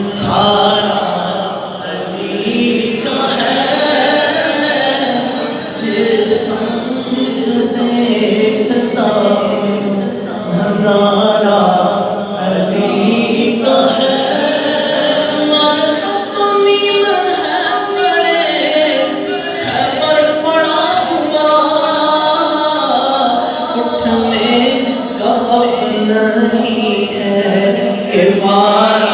सारा अली का है जिस समझ देखता नजारा अली का है मरहबी महसरे खबर पड़ा हुआ उठने का अब नहीं है कि बारा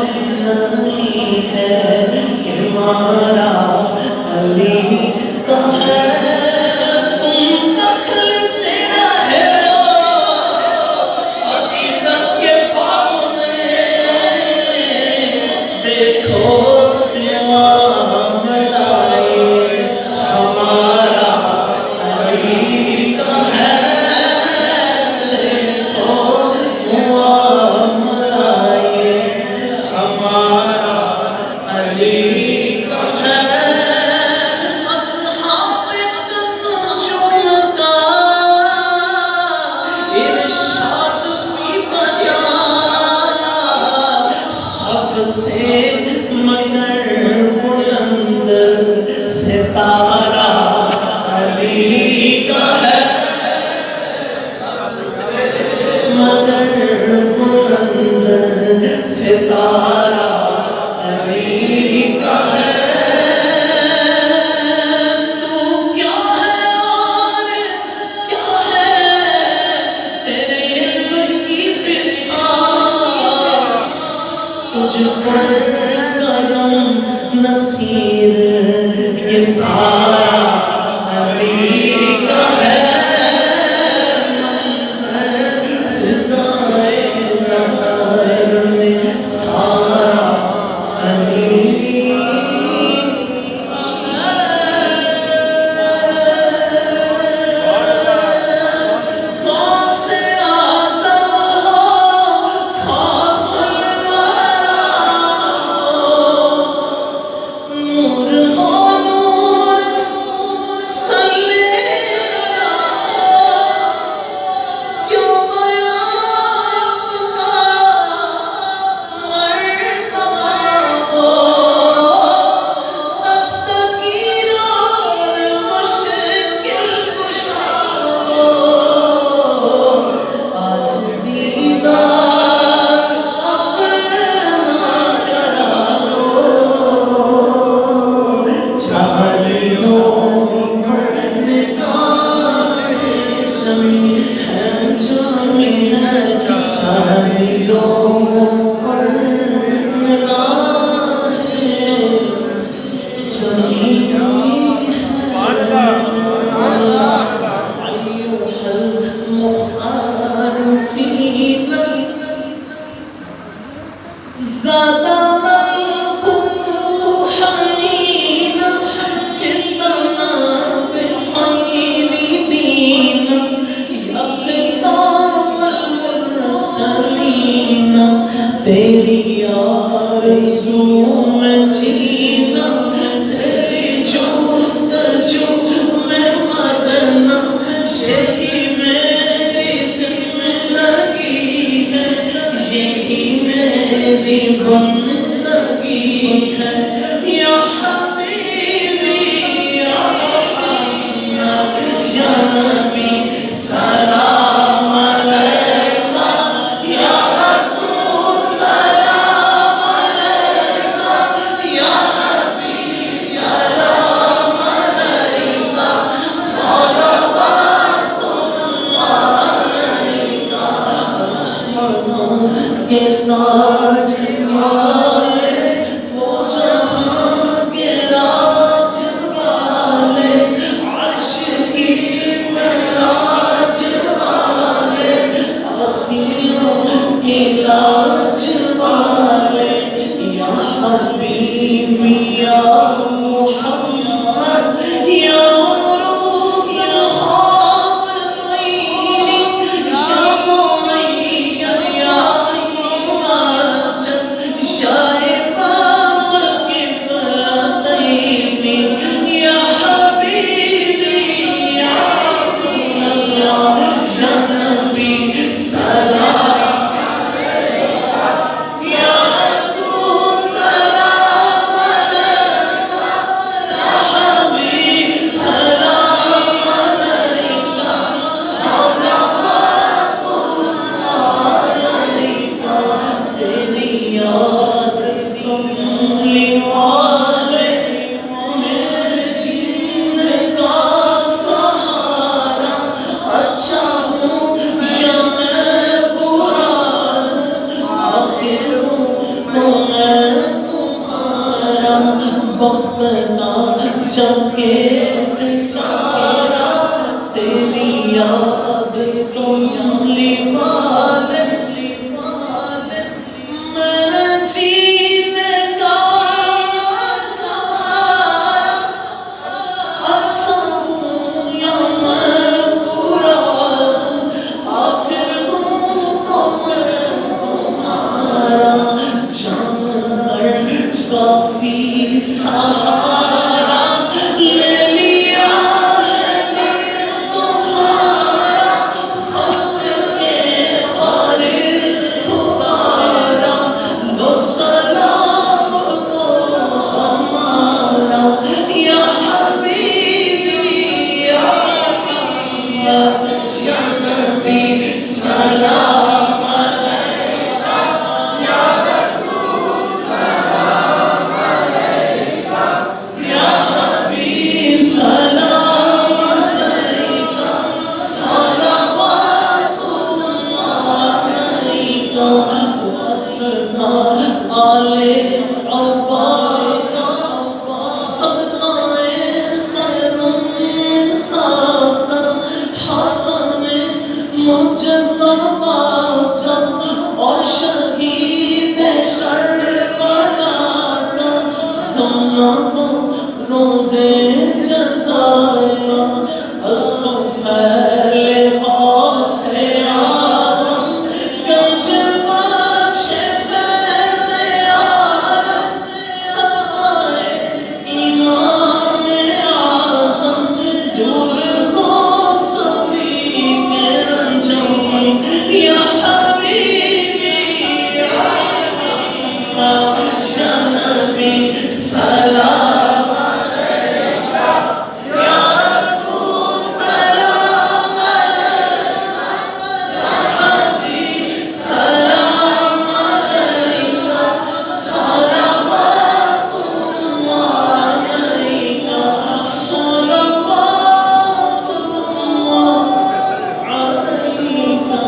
नहीं है कि मारा अली का है तुम दखल तेरा है हकीकत के पाप में देखो मलाए हमारा अली का है देखो मलाए हमारा अली का है अस्हाबे कमजोर का इरशाद भी बचा सबसे मगर बुलंद सितारा अली का है मगर बुलंद सितारा अली का है तू क्या है और क्या है तेरे इल्म की बिसात तुझ पर करम नसीर ये सारा अली का है मंज़र फ़िज़ाए नहर में सारा अली गौसे आज़म हो हौसले वाला नूर हो नूर सल्ले अला क्यों बयां मर्तबा हो दस्तगीर मुश्किल कुशा हो आज दीदार अपना करा लो चाली लो निगाहें जमी है जमी है चाली लो पर निगाहें जमी अय्युहल मुख्तार फीना ज़्यादा हनीना जितना बिखैरी दीना या लिक़ाअल मुरसलीना तेरी आरज़ू में जीना तेरी जुस्तजू में मरना यही मेरी ज़िंदगी है यही मेरी बंदगी है या हबीबी या मोहम्मद या नबी सलाम अलैका या रसूल सलाम अलैका या हबीब सलाम अलैका सलवातुल्लाह अलैका के नाज वाले वो जहां के राज वाले अर्श की महराज वाले आसियों की लाज वाले या हबीबी या मुहम्मद या उरूस ख़ौफ तैरी शमोई या तुम लिबाले मेरे जीने का सहारा अच्छा हूँ या मैं बुरा आखिर हूँ तो मैं तुम्हारा जानकर काफी सहारा ले लिया और शहीद करबला रोज़े जज़ाया अस्तग़फ़िर गौसे आज़म गंज बख्श फैज़ आलम सदक़ाए इमाम आज़म दूर हो सभी के रंजों या हबीबी या नबी सलाम अलैका या रसूल सलाम अलैका या हबीब सलाम अलैका सलावतुल्लाह अलैका सलावतुल्लाह अलैका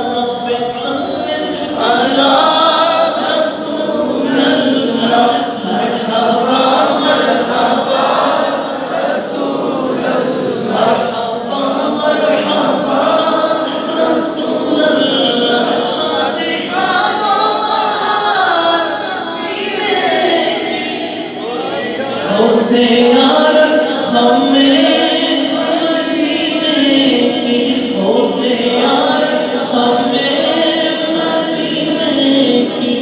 रब्बि सल्लिम अला से यार हमें मदीने की हो से यार हमें मदीने की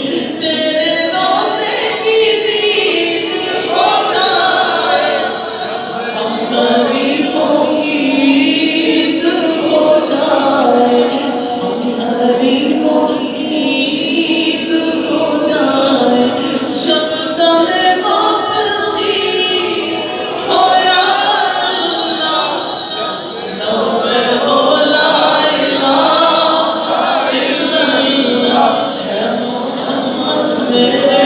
तेरे रोज़े की दीद हो जाए हम गरीबों की ईद हो जाए हम गरीबों की ईद हो जाए जब दमे मेरे